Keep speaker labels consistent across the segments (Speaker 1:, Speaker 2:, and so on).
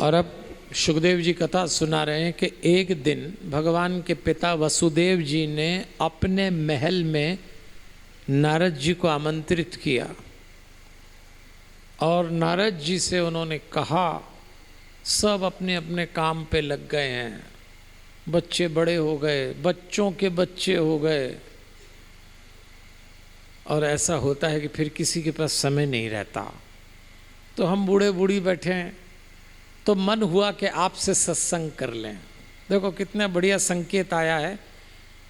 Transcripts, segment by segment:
Speaker 1: और अब सुखदेव जी कथा सुना रहे हैं कि एक दिन भगवान के पिता वसुदेव जी ने अपने महल में नारद जी को आमंत्रित किया और नारद जी से उन्होंने कहा, सब अपने अपने काम पे लग गए हैं, बच्चे बड़े हो गए, बच्चों के बच्चे हो गए, और ऐसा होता है कि फिर किसी के पास समय नहीं रहता। तो हम बूढ़े बूढ़ी बैठे हैं, तो मन हुआ कि आपसे सत्संग कर लें। देखो कितना बढ़िया संकेत आया है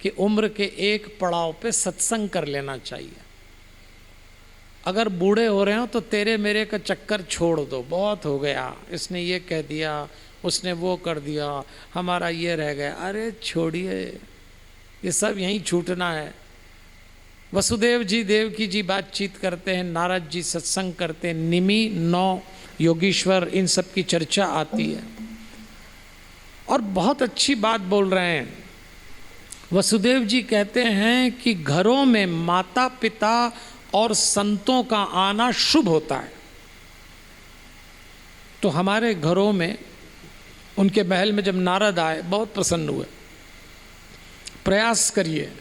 Speaker 1: कि उम्र के एक पड़ाव पे सत्संग कर लेना चाहिए। अगर बूढ़े हो रहे हो तो तेरे मेरे का चक्कर छोड़ दो, बहुत हो गया, इसने ये कह दिया, उसने वो कर दिया, हमारा ये रह गया। अरे छोड़िए, ये सब यहीं छूटना है। वसुदेव जी देवकी जी बातचीत करते हैं, नारद जी सत्संग करते हैं, निमि 9 योगीश्वर, इन सब की चर्चा आती है और बहुत अच्छी बात बोल रहे हैं। वसुदेव जी कहते हैं कि घरों में माता पिता और संतों का आना शुभ होता है। तो हमारे घरों में, उनके महल में जब नारद आए, बहुत प्रसन्न हुए। प्रयास करिए,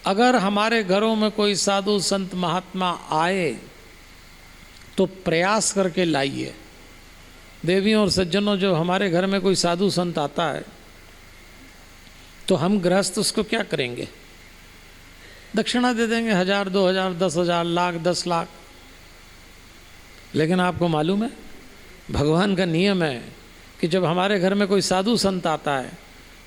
Speaker 1: अगर हमारे घरों में कोई साधु संत महात्मा आए तो प्रयास करके लाइए। देवियों और सज्जनों, जो हमारे घर में कोई साधु संत आता है तो हम गृहस्थ उसको क्या करेंगे? दक्षिणा दे देंगे, 1000, 2000, 10,000, लाख, 10 लाख। लेकिन आपको मालूम है, भगवान का नियम है कि जब हमारे घर में कोई साधु संत आता है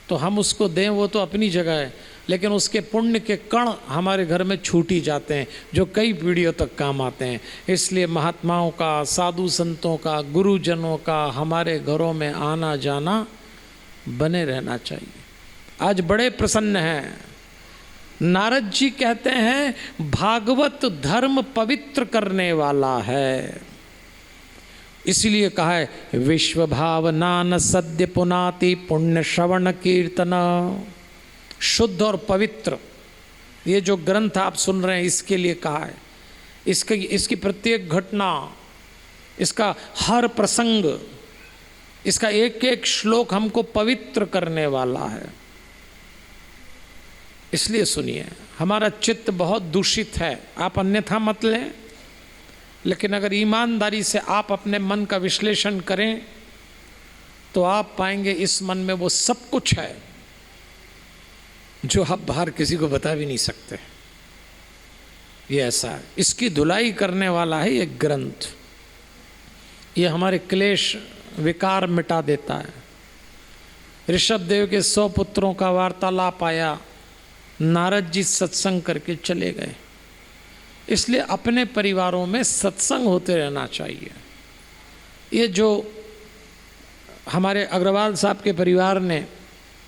Speaker 1: तो हम उसको दें, वो तो अपनी जगह है, लेकिन उसके पुण्य के कण हमारे घर में छूटी जाते हैं, जो कई पीढ़ियों तक काम आते हैं। इसलिए महात्माओं का, साधु संतों का, गुरुजनों का हमारे घरों में आना जाना बने रहना चाहिए। आज बड़े प्रसन्न हैं। नारद जी कहते हैं भागवत धर्म पवित्र करने वाला है, इसलिए कहा है विश्व भावना न सद्य पुनाति पुण्य श्रवण कीर्तन। शुद्ध और पवित्र ये जो ग्रंथ आप सुन रहे हैं, इसके लिए कहा है। इसकी प्रत्येक घटना, इसका हर प्रसंग, इसका एक एक श्लोक हमको पवित्र करने वाला है। इसलिए सुनिए, हमारा चित्त बहुत दूषित है, आप अन्यथा मत लें, लेकिन अगर ईमानदारी से आप अपने मन का विश्लेषण करें तो आप पाएंगे इस मन में वो सब कुछ है जो आप बाहर किसी को बता भी नहीं सकते। ये ऐसा है, इसकी धुलाई करने वाला है ये ग्रंथ। ये हमारे क्लेश विकार मिटा देता है। ऋषभ देव के 100 पुत्रों का वार्तालाप आया, नारद जी सत्संग करके चले गए। इसलिए अपने परिवारों में सत्संग होते रहना चाहिए। ये जो हमारे अग्रवाल साहब के परिवार ने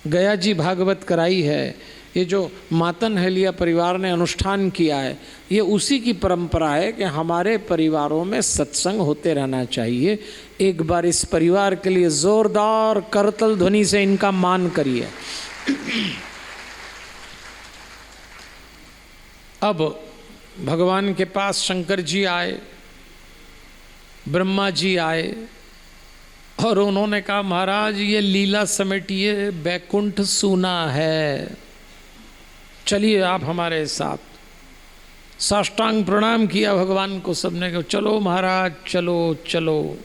Speaker 1: गया जी भागवत कराई है, ये जो मातन हलिया परिवार ने अनुष्ठान किया है, ये उसी की परंपरा है कि हमारे परिवारों में सत्संग होते रहना चाहिए। एक बार इस परिवार के लिए जोरदार करतल ध्वनि से इनका मान करिए। अब भगवान के पास शंकर जी आए, ब्रह्मा जी आए और उन्होंने कहा, महाराज ये लीला समेटिए, बैकुंठ सूना है, चलिए आप हमारे साथ। साष्टांग प्रणाम किया भगवान को सबने, कहा चलो महाराज, चलो चलो।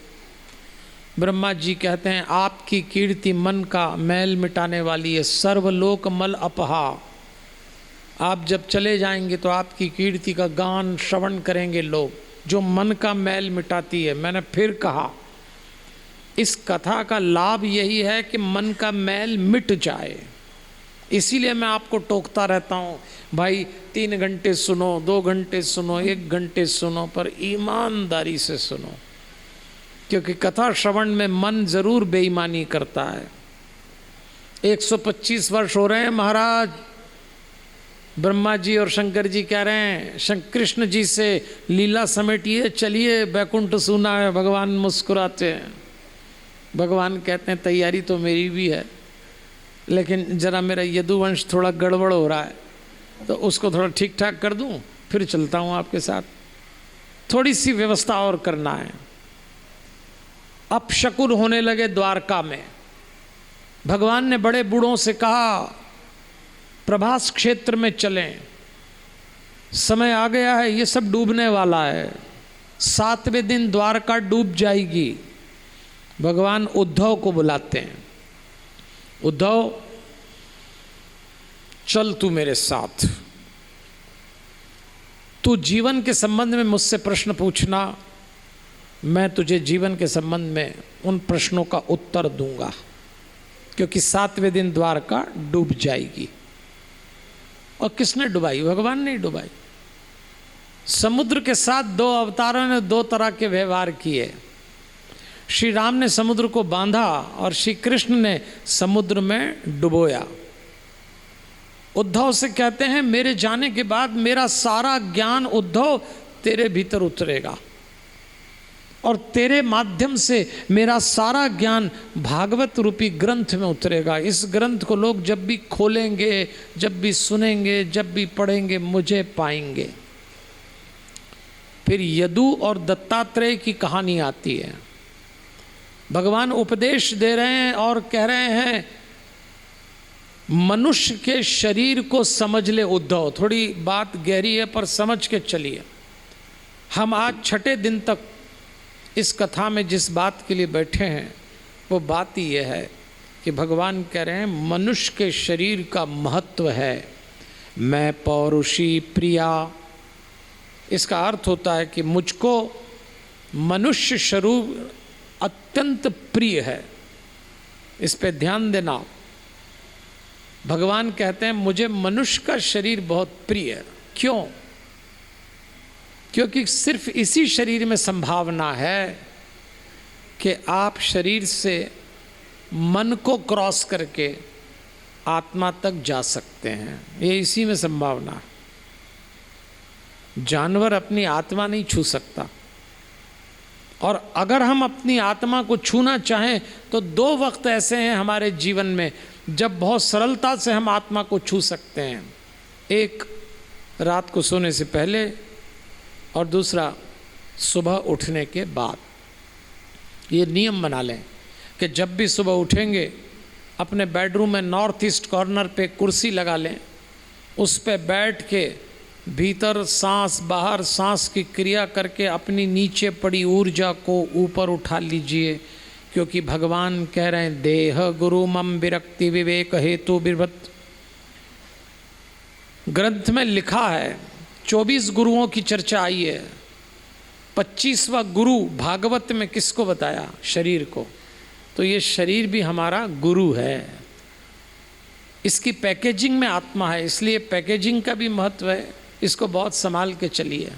Speaker 1: ब्रह्मा जी कहते हैं आपकी कीर्ति मन का मैल मिटाने वाली है, सर्वलोक मल अपहा। आप जब चले जाएंगे तो आपकी कीर्ति का गान श्रवण करेंगे लोग, जो मन का मैल मिटाती है। मैंने फिर कहा, इस कथा का लाभ यही है कि मन का मैल मिट जाए। इसीलिए मैं आपको टोकता रहता हूँ, भाई 3 घंटे सुनो, 2 घंटे सुनो, 1 घंटे सुनो, पर ईमानदारी से सुनो, क्योंकि कथा श्रवण में मन जरूर बेईमानी करता है। 125 वर्ष हो रहे हैं महाराज, ब्रह्मा जी और शंकर जी कह रहे हैं कृष्ण जी से लीला समेटिए, चलिए बैकुंठ सूना है। भगवान मुस्कुराते हैं। भगवान कहते हैं तैयारी तो मेरी भी है, लेकिन जरा मेरा यदुवंश थोड़ा गड़बड़ हो रहा है, तो उसको थोड़ा ठीक ठाक कर दूं, फिर चलता हूं आपके साथ। थोड़ी सी व्यवस्था और करना है। अपशकुन होने लगे द्वारका में। भगवान ने बड़े बूढ़ों से कहा प्रभास क्षेत्र में चलें, समय आ गया है, ये सब डूबने वाला है, 7वें दिन द्वारका डूब जाएगी। भगवान उद्धव को बुलाते हैं, उद्धव चल तू मेरे साथ, तू जीवन के संबंध में मुझसे प्रश्न पूछना, मैं तुझे जीवन के संबंध में उन प्रश्नों का उत्तर दूंगा, क्योंकि 7वें दिन द्वारका डूब जाएगी। और किसने डुबाई? भगवान ने डुबाई। समुद्र के साथ 2 अवतारों ने 2 तरह के व्यवहार किए। श्री राम ने समुद्र को बांधा और श्री कृष्ण ने समुद्र में डुबोया। उद्धव से कहते हैं मेरे जाने के बाद मेरा सारा ज्ञान उद्धव तेरे भीतर उतरेगा और तेरे माध्यम से मेरा सारा ज्ञान भागवत रूपी ग्रंथ में उतरेगा। इस ग्रंथ को लोग जब भी खोलेंगे, जब भी सुनेंगे, जब भी पढ़ेंगे, मुझे पाएंगे। फिर यदु और दत्तात्रेय की कहानी आती है। भगवान उपदेश दे रहे हैं और कह रहे हैं मनुष्य के शरीर को समझ ले उद्धव। थोड़ी बात गहरी है पर समझ के चलिए। हम आज 6ठे दिन तक इस कथा में जिस बात के लिए बैठे हैं वो बात ही यह है कि भगवान कह रहे हैं मनुष्य के शरीर का महत्व है। मैं पौरुषी प्रिया, इसका अर्थ होता है कि मुझको मनुष्य शरीर अत्यंत प्रिय है। इस पे ध्यान देना। भगवान कहते हैं मुझे मनुष्य का शरीर बहुत प्रिय है। क्यों? क्योंकि सिर्फ इसी शरीर में संभावना है कि आप शरीर से मन को क्रॉस करके आत्मा तक जा सकते हैं। ये इसी में संभावना है। जानवर अपनी आत्मा नहीं छू सकता, और अगर हम अपनी आत्मा को छूना चाहें तो 2 वक्त ऐसे हैं हमारे जीवन में जब बहुत सरलता से हम आत्मा को छू सकते हैं। एक रात को सोने से पहले और दूसरा सुबह उठने के बाद। ये नियम बना लें कि जब भी सुबह उठेंगे अपने बेडरूम में नॉर्थ ईस्ट कॉर्नर पे कुर्सी लगा लें, उस पे बैठ के भीतर सांस बाहर सांस की क्रिया करके अपनी नीचे पड़ी ऊर्जा को ऊपर उठा लीजिए। क्योंकि भगवान कह रहे हैं देह गुरु मम विरक्ति विवेक हेतु विभत। ग्रंथ में लिखा है 24 गुरुओं की चर्चा आई है। 25वां गुरु भागवत में किसको बताया? शरीर को। तो ये शरीर भी हमारा गुरु है। इसकी पैकेजिंग में आत्मा है, इसलिए पैकेजिंग का भी महत्व है। इसको बहुत संभाल के चलिए।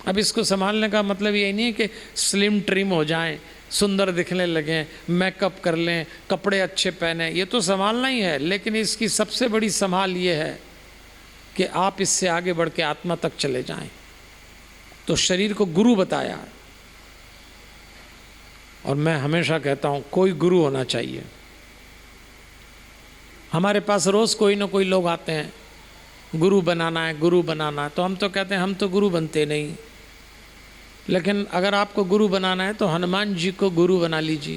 Speaker 1: अब इसको संभालने का मतलब ये नहीं है कि स्लिम ट्रिम हो जाएं, सुंदर दिखने लगें, मेकअप कर लें, कपड़े अच्छे पहने, ये तो संभालना ही है। लेकिन इसकी सबसे बड़ी संभाल ये है कि आप इससे आगे बढ़ के आत्मा तक चले जाएं। तो शरीर को गुरु बताया। और मैं हमेशा कहता हूँ कोई गुरु होना चाहिए। हमारे पास रोज़ कोई ना कोई लोग आते हैं, गुरु बनाना है, गुरु बनाना है। तो हम तो कहते हैं हम तो गुरु बनते नहीं। लेकिन अगर आपको गुरु बनाना है तो हनुमान जी को गुरु बना लीजिए।